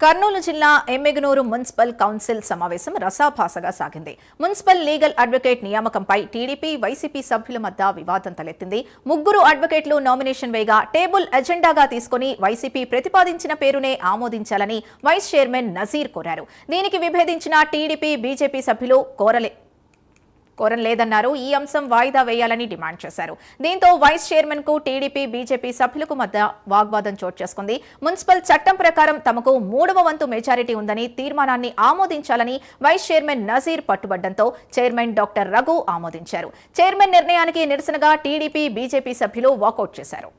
కర్నూలు జిల్లా Yemmiganur municipal council సమావేశం రసాభాసగా సాగింది. మున్సిపల్ లీగల్ అడ్వకేట్ నియామకంపై టీడీపీ, వైసీపీ సభ్యుల మధ్య వివాదం తలెత్తింది. ముగ్గురు అడ్వకేట్లు నామినేషన్ వేయగా టేబుల్ ఎజెండాగా తీసుకుని వైసీపీ ప్రతిపాదించిన పేరునే ఆమోదించాలని వైస్ చైర్మన్ నజీర్ కోరారు. దీనికి విభేదించిన టీడీపీ, బీజేపీ సభ్యులు కోరలేదన్నారు. ఈ అంశం వాయిదా వేయాలని డిమాండ్ చేశారు. దీంతో వైస్ చైర్మన్ కు టీడీపీ, బీజేపీ సభ్యులకు మధ్య వాగ్వాదం చోటు చేసుకుంది. మున్సిపల్ చట్టం ప్రకారం తమకు 3వ వంతు మెజారిటీ ఉందని తీర్మానాన్ని ఆమోదించాలని వైస్ చైర్మన్ నజీర్ పట్టుబడ్డంతో చైర్మన్ డాక్టర్ రఘు ఆమోదించారు. చైర్మన్ నిర్ణయానికి నిరసనగా టీడీపీ, బీజేపీ సభ్యులు వాకౌట్ చేశారు.